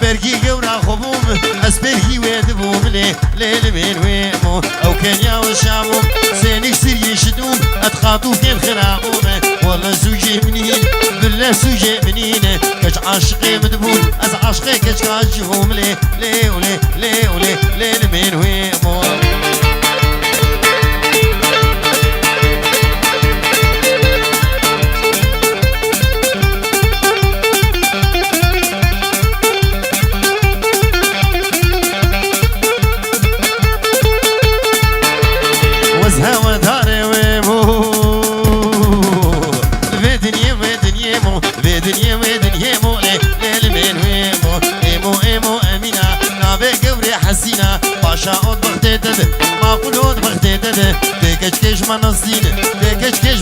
برگی گورا خوبوم از برگی وید بوم لیل من ویمو او کنیا و شامو سینک سری شدوم اتخاطو فين خرابومه والله سوجي منين بالله سوجي منين كش عاشقي مدبول از عاشقي كش عاشقهم ليه وليه ليل من ويمو وزها وداري ويمو ودنيا مو ليل من ويمو ايمو امينه نابي قبري حسينه باشا اود بغتيتد ما قولود بغتيتد ديكش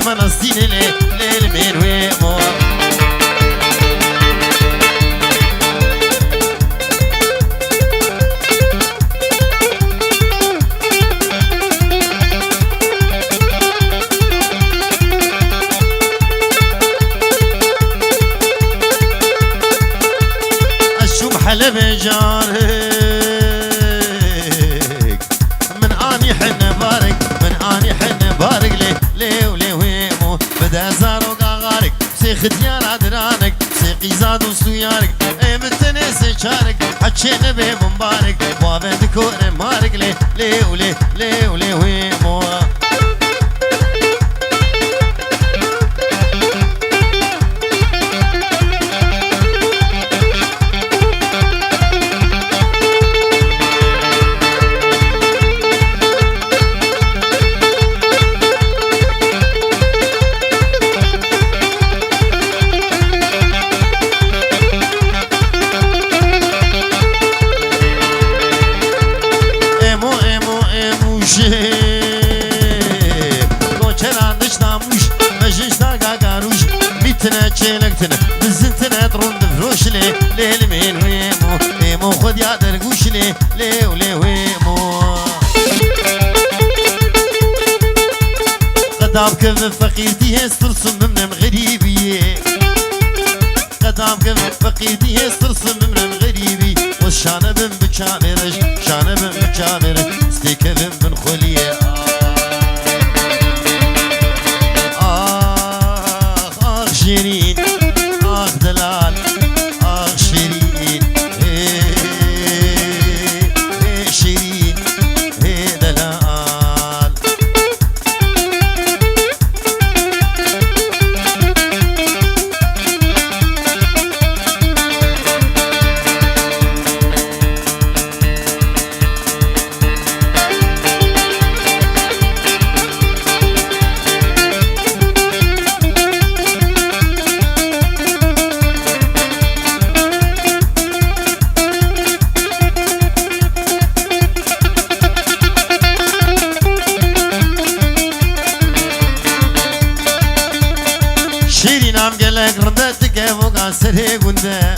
منصين ليل من ويمو حلب جارك من اني حن بارك ليه ويمو بدا زارو قاغارك سي ختيان عدرانك سي قيزاد وسويارك اي متنسي شارك حتشي نبي مبارك وابد كور مارك ليه ويمو چلکتنه بزنتنه درون دفروش ليل من ويمو خد يا درقوش ليه ويمو قدام كيف فقيرتي هسترسم من غريبي قدام كيف فقيرتي هسترسم من غريبي والشانب بكامرش ستيكف من خليه شيرين دلال شيرين شيرين دلال سري قنده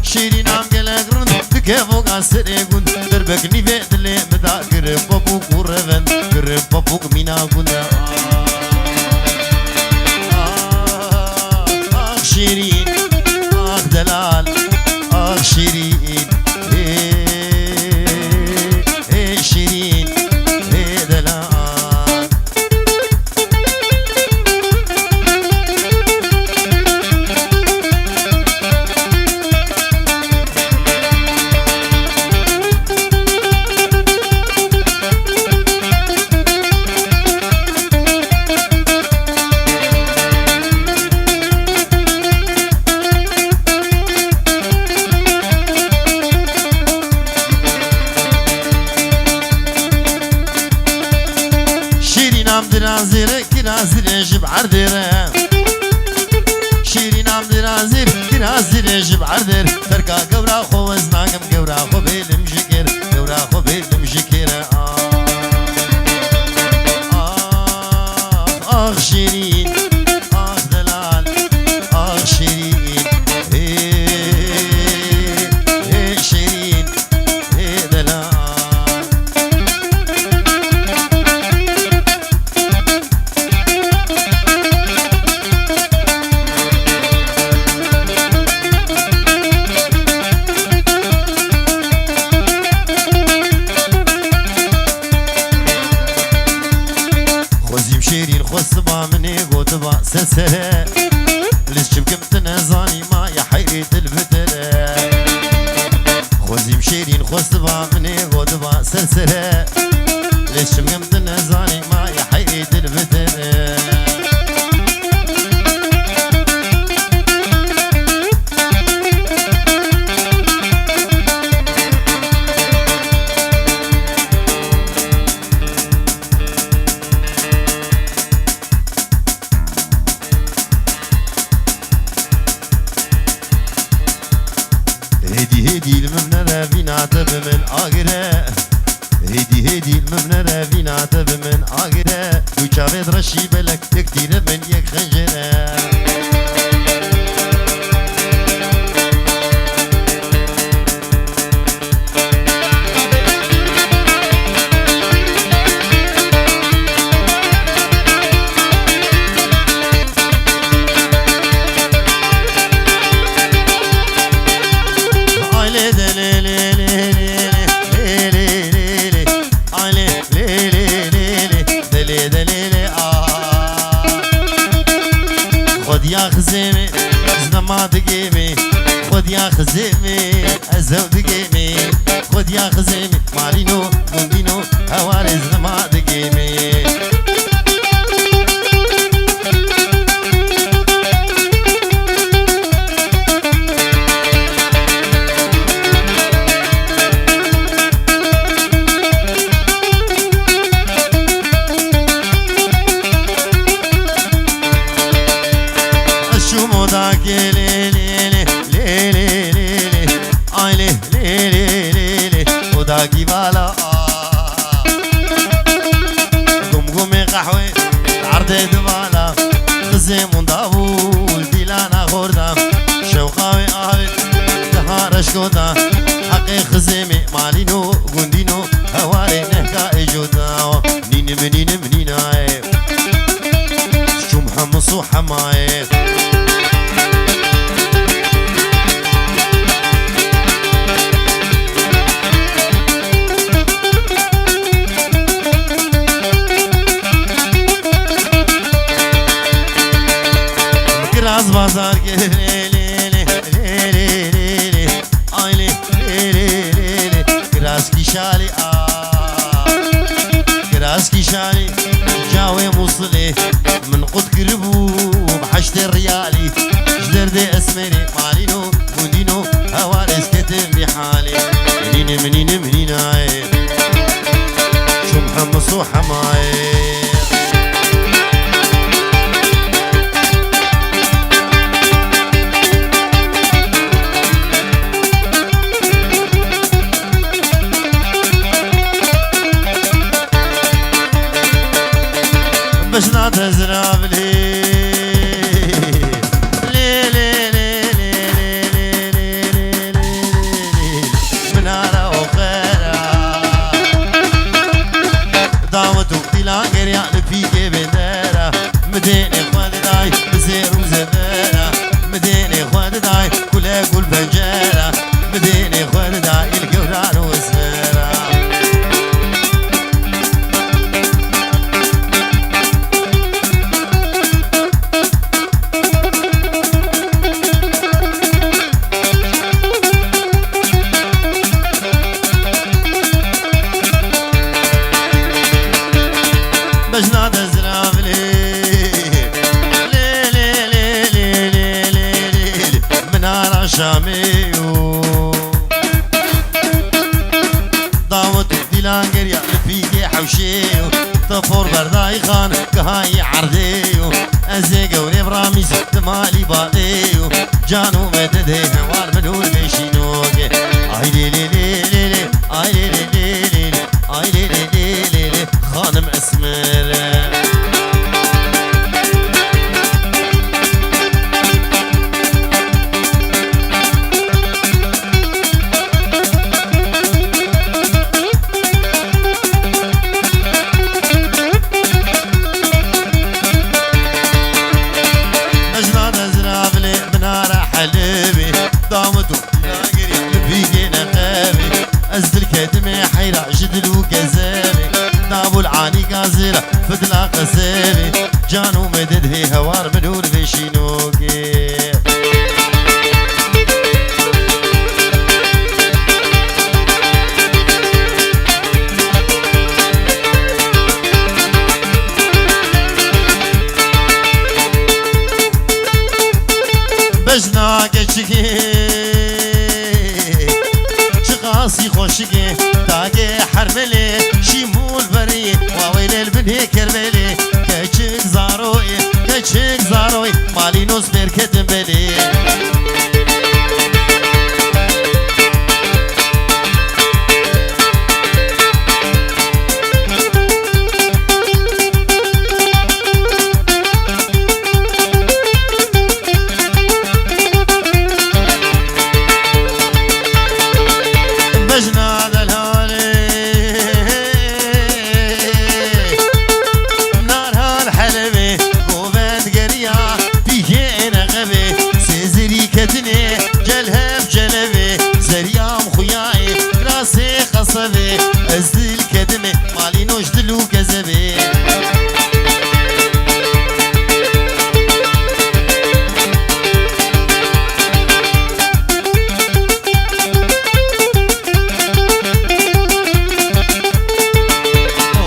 شيرين عم قلق رند كيفوق عسري قند دربك نيفيد اللي مدا قرب بابوك ورفن قرب بابوك مينا قنده شيرين دلال شيرين شيرين دلال درازير جب عرديره شيرين عم درازير جب عردير تركا قورا خو وزناقم قورا خو بيلم جكير شيرين دلال شيرين شيرين دلال سلسلة ليش شبكم تنزاني ما يا حيرة الفترة خوزي مشيرين خوز تبع مني غودبا سلسلة ليش شبكم تنزاني ما يا حيرة الفترة هدي الممنرة فينا عتب من آقرة هدي الممنرة فينا عتب من آقرة دو شابد رشي بلك تكتير من يك خنجرة خد يا خزيمي زنما دقيمي خد يا خزيمي ازو دقيمي خد يا خزيمي مالينو مندينو هواري زنما دقيمي وداقي بالا قمقمي قحوي عرض دبالا خزيم وندابول ديلانا خوردا شوقاوي آوي دهارش كودا حقي خزيمي مالينو قندينو هواري نهكا اجودا نين منين عيب شمحة مصوحة معيب راز بازار के ले आइले ले ग्रास की शाली ग्रास की शाली جاوي موصلي من قد قربو بحشت الريالي جدر دي اسمري مالينو ودينو هوارس كتم بحالي منين عيب شو محمد صوحة معي باش نعتذر بلي من هلا وخيرا دعوتك تلا قريا فيك بندرة مديني خواد داي بزير وزبرة مديني خواد داي كل بنجرة مديني خواد داي القوران وسمرة باش نعتذر لي من نار شاميو دعوت ديلان قريا فيكي حوشيو طفور برداي خان كهاي عرديو ازي قوري براميز تمالي باطيو جانو مدده هوار مدور بيشينوكي اي لي لي لي لي اي لي لي لي اي لي لي لي خانم اسمر اجناد ازراب لي بنار حلبي دامتو لاقري فيكي نقابي ازدل كتمي حيرة جدل وكذابي نابو العاني قازرة فدلا قسابي جانو مدد هي هوار بدور بجنا geçki شقاسي خوشگي تاگه حرملي شيمول بري واويل البني كربلي كچك زاروي مالي نوز بركتن بلي ازدل كدمه مالي نوش دلو كذبه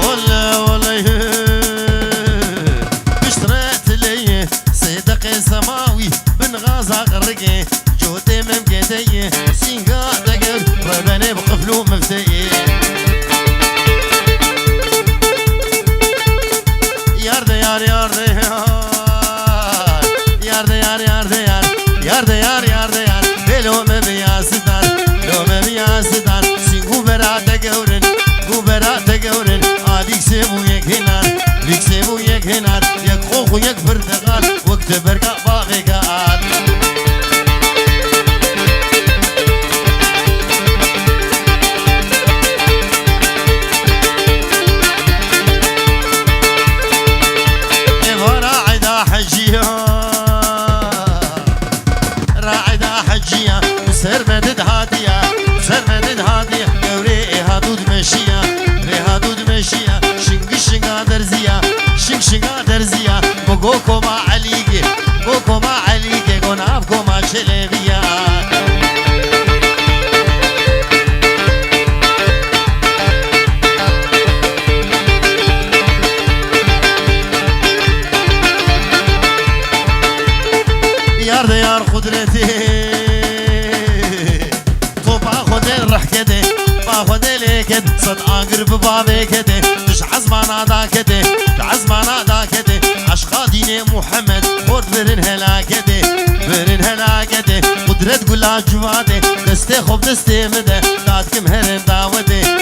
والله بشتريت لي صدق سماوي بن غازة غرقي جوتي ممكدي سينقا دقر ربني بقفلو مفتي ويك برتقال وقت برقع باغي قال راعدة حجية سر مدد هادية قوري هادود مشية شنقا درزية شنقا درزية بقوكو ما عليكي قنابكو ما شلبية يار قدرتي طوبا خدين رح كده ما خدين ليكد صد اقرب بابي كده مش عزمانا دا كده عزمانا دا كده عشقا دين محمد خود برن هلاكده قدرت قلا جواده دسته خوب دسته مده داد كم هرن داوته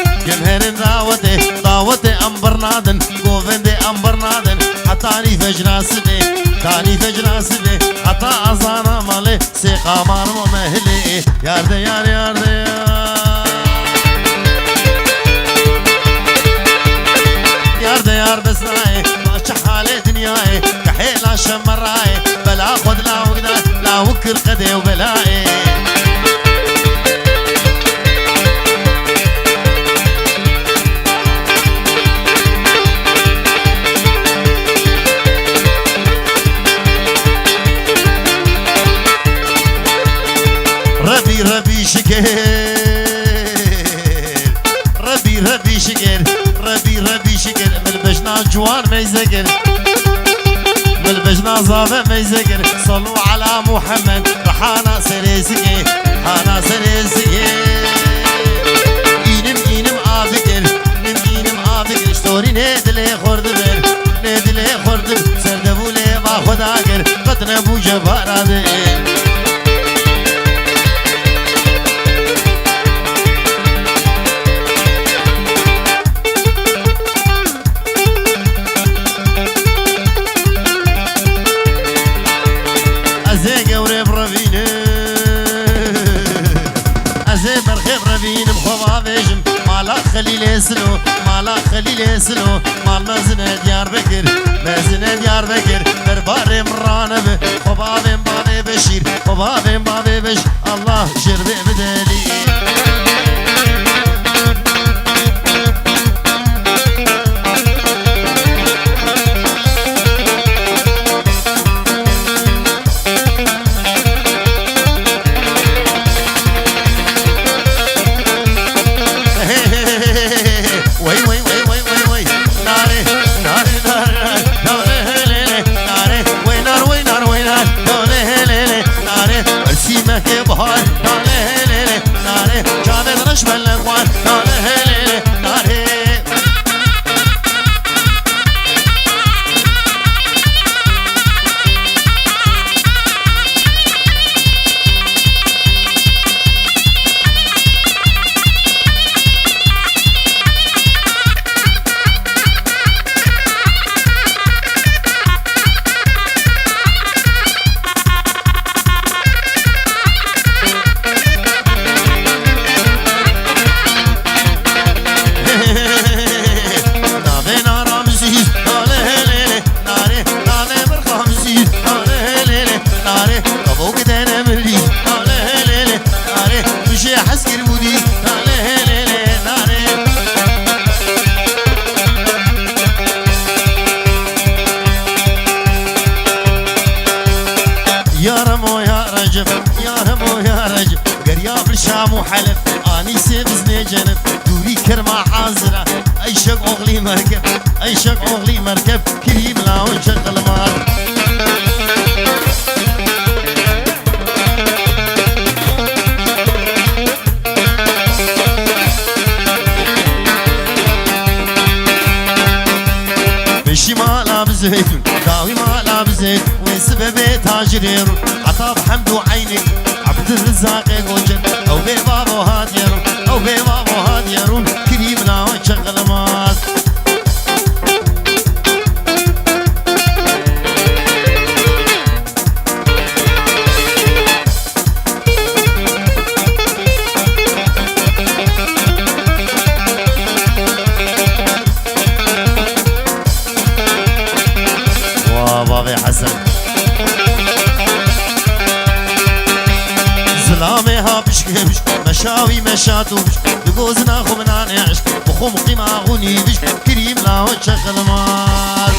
انبرنادن گوونده انبرنادن حتانی فجراسده حتا ازانا ماله سيقامان ومهلي يارده يار بسناي ماشي حالي دنياي كحيلا شمراي بلا خد لا وكر قدي وبلاي ربي شكر ربي شكر ملبشنا جوان ميزقر ملبشنا زابة ميزقر صلوا على محمد رحانا سريسكي إينم آفكر اشتوري ندلي خردبر سردبولي ما خداقر قطن ابو جبارادر مالا خليل سلو مال مزنه ديار بكر دربار مرانب خبابم بابي بشير الله جرب بدلي ابو قدنا ملي لا لا لا ناري مشي حسكر بودي لا لا لا ناري يا رمو يا رجب يا رمو يا رجب قرياب الشام وحلب اني سيبزني جنب دوري كرمه حاضره اي شق اغلي مركب اي شق اغلي مركب كريم لا وشغل مار بشي ما لاب زيتون داوي ما لاب زيت وين سببي تاجرير عطاب حمد وعينك عبد الرزاق يقوجن او بي بابو هاديرون او بي بابو هاديرون كريمنا وشغل ماس وابا حسن زلامي هابش كبش مشاوي مشاتوش دقوزنا خمنا نعش وخم قيمة غنيبش كريم لا وشغل مال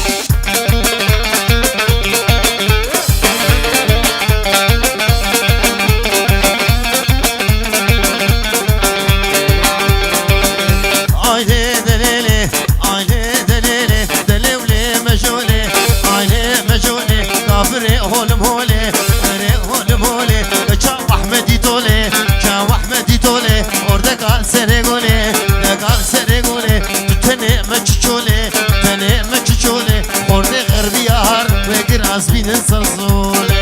عايلي دليلي عايلي دليلي دليولي مجولي عايلي مجولي كافري هولم هولي فري هولم هولي كاو احمدي تولي كاو احمدي تولي orada kal seni gole kal seni gole tene maççole tene maççole orada garbi yar ve biraz binin sazole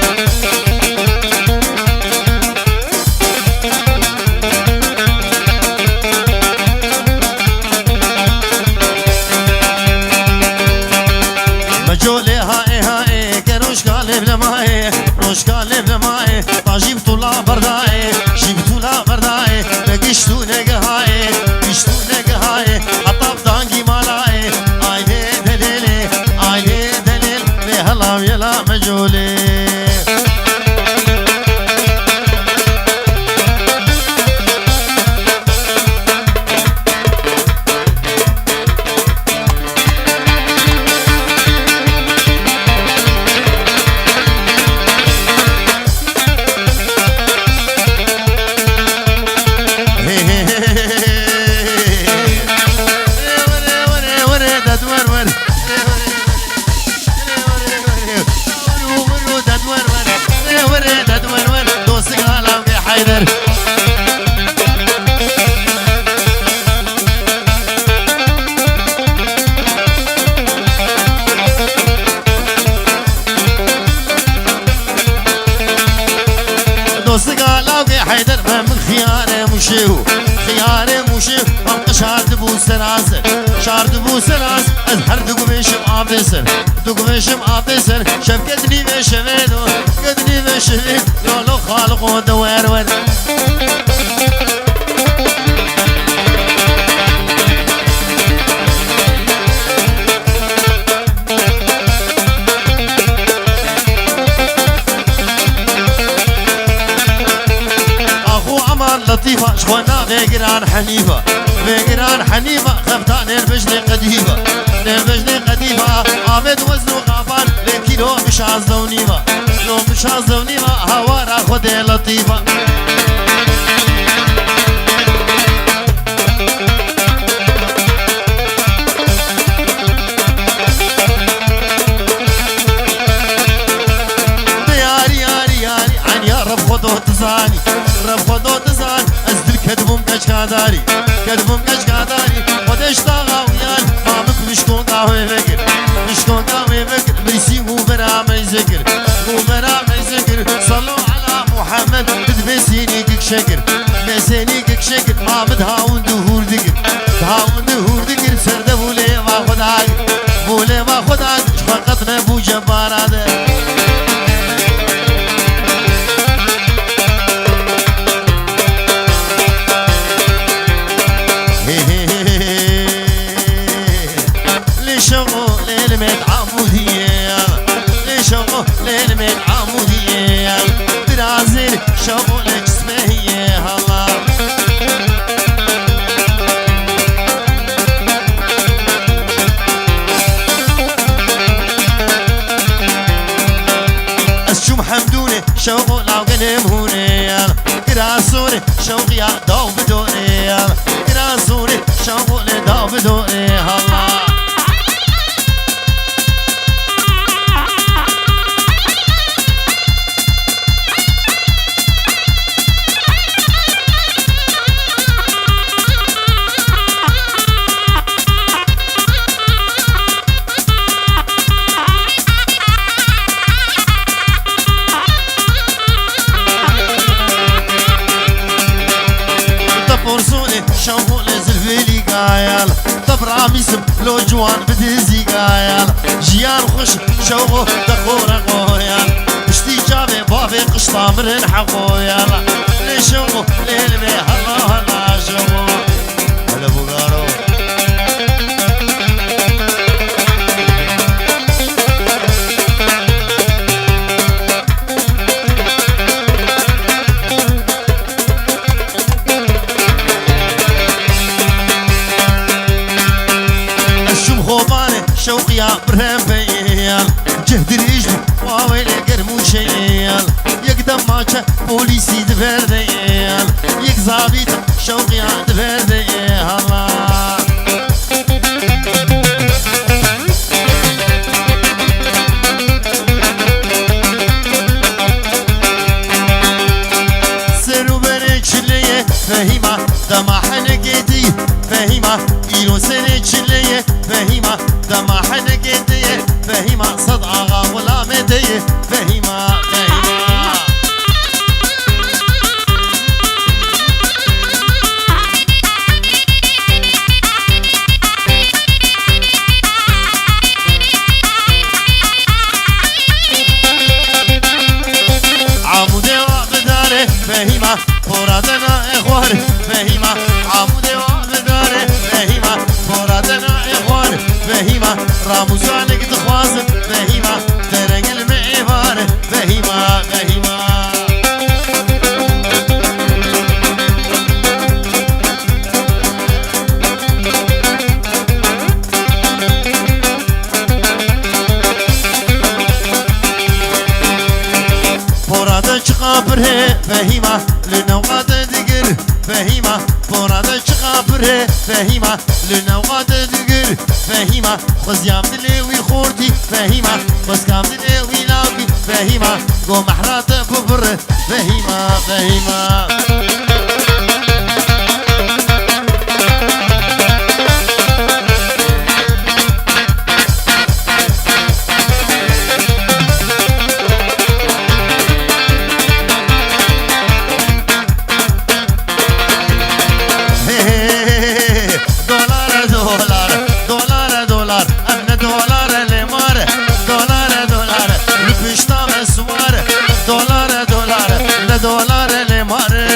مجولي هاي هاي كروش قالب لماي روش قالب لماي طاجيب طولا برداي جيب طولا برداي نقشتو نقهاي قشتو نقهاي عطاب دانقي مالاي عايلي دليلي عايلي دليل لهلا ويلا مجولي حيدر من خيانه مشيو خيانه مشيو من شارد بو سراسر شارد بو سراس از هر دقمشم آبسر دقمشم آبسر شفقتني بشويدو قدني بشويد لولو خالق ودوار ور لطيفة شخونا بيقران حنيفة بيقران حنيفة خفتان البجل قديفة البجل قديفة عامد وزن وقافان لكيلو مش عزلونيفة لو مش عزلونيفة هوارا خدي لطيفة ياري ياري ياري عن يا رب خدو تزاني رب خدو تزان ازدل كدبم كشكاداري كدبم كشكاداري ودش طاغاويان ما بك مشكون قهوه فكر مشكون قهوه فكر بريسي وبرا ما يذكر وبرا ما يذكر صلوا على محمد بدبسيني كك شكر بسيني كك شكر ما بدهاون دهور ذكر دهاون دهور ذكر سرده بولي ما خداك بولي ما خداك فقط نبو جبارات لشغل المد عمودية لشغل المد عمودية هموني كراسوني شوقي داو بدوني كراسوني شوقي داو بدوني الله شوقو لزلفيلي قايل طبرا ميسم لو جوان بدزي قايل جيان خوش شوقو دخورا قويل بشتي جابي بابي قشطا مرن حقويل لي شوقو ليلمي هلا هلا شوقو هلا بوغارو شوقي برهم بيال جهد الرجل واويل قرمو شيال يقدم ماچه بوليسي دبرديال يك زابيت شوقي دبرديال الله سرو بريك ليه فهيمه دما حنقيتي فهيمه إلو سريك ليه فهيمه دما حنقيتي فهيمه صد آغا ولا مدي فهيمه فهيمه عمودي وبداري فهيمه فرادنا إخواري فهيمه عمودي وبداري فهيمه فرادنا إخواري فهيمه راموسانك تخوازن فهيمه درنج المعبار فهيمه فهيمه فورادة شقابره فهيمه لنوقات دقر فهيمه فورادة شقابره فهيمه لنوقات دقر فهيمه خزيام دلوي خورتي فهيمه خزكام دلوي لاوكي فهيمه قو محرات ببر فهيمه فهيمه دولار لمار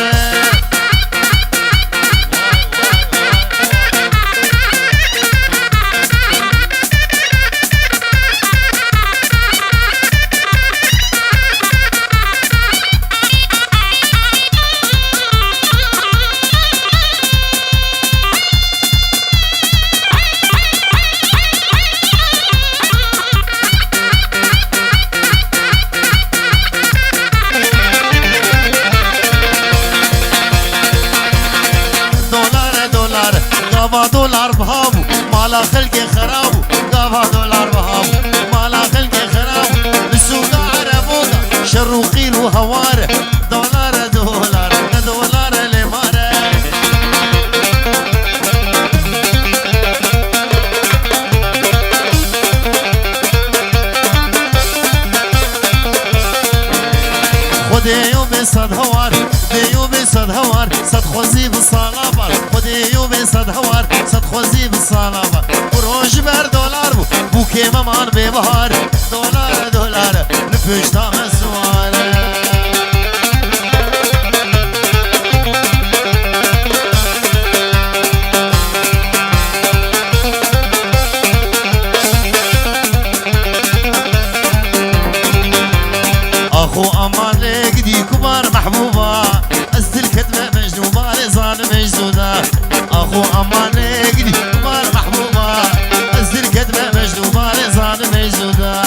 قافا دولار بهابو مالا خلقي خرابو قافا دولار بهابو مالا خلقي خرابو السوق عربودا شروقيل وهواره دولار دولار دولار لماره خديو بصد هوار ديو بصد هوار صد خوزي بالصلابر خديو بصد هوار صد خوزي بالصلابر وروج بر دولار بو كيما مان ببهار دولار دولار لپشتا مسواره اخو امان لقدي كبار محبوبه ازد الكتبه مجنوبه لظالم مجزوده اخو امان لقدي كبار محبوبه ازد الكتبه مجنوبه لظالم مجزوده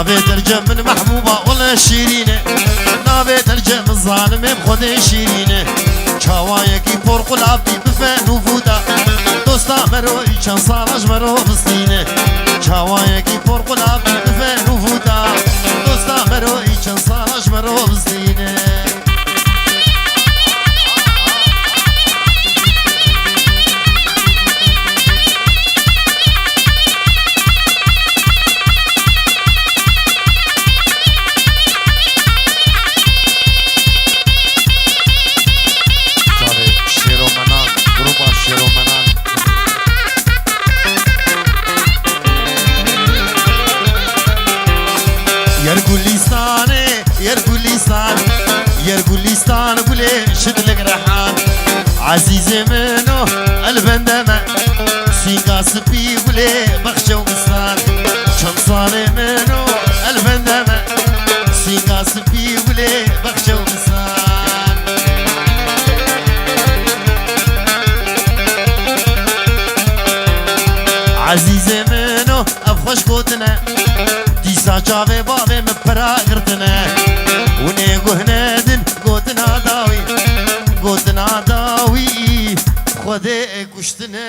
نابي ترجم من محبوبة ولا شيرينة نابي ترجم الظالم بخود شيرينة چاوایەکی پۆڕ قولابی بفەن و فودا دۆستا مەرۆی چەند ساڵەش مەرۆ بستینە چاوایەکی پۆڕ قولابی بفەن و فودا دۆستا مەرۆی چەند ساڵەش مەرۆ بستینە يرقليستان قولي شدلك رحان عزيزي منو البندمة سيقا سبي قولي بخشة وقصان شن صالي منو البندمة سيقا سبي قولي بخشة وقصان عزيزي منو أفخش قوتنا ديسا جاوي بابي مبرا قرتنا ونيقو هنادن قوتنا داوي خودي كشتنا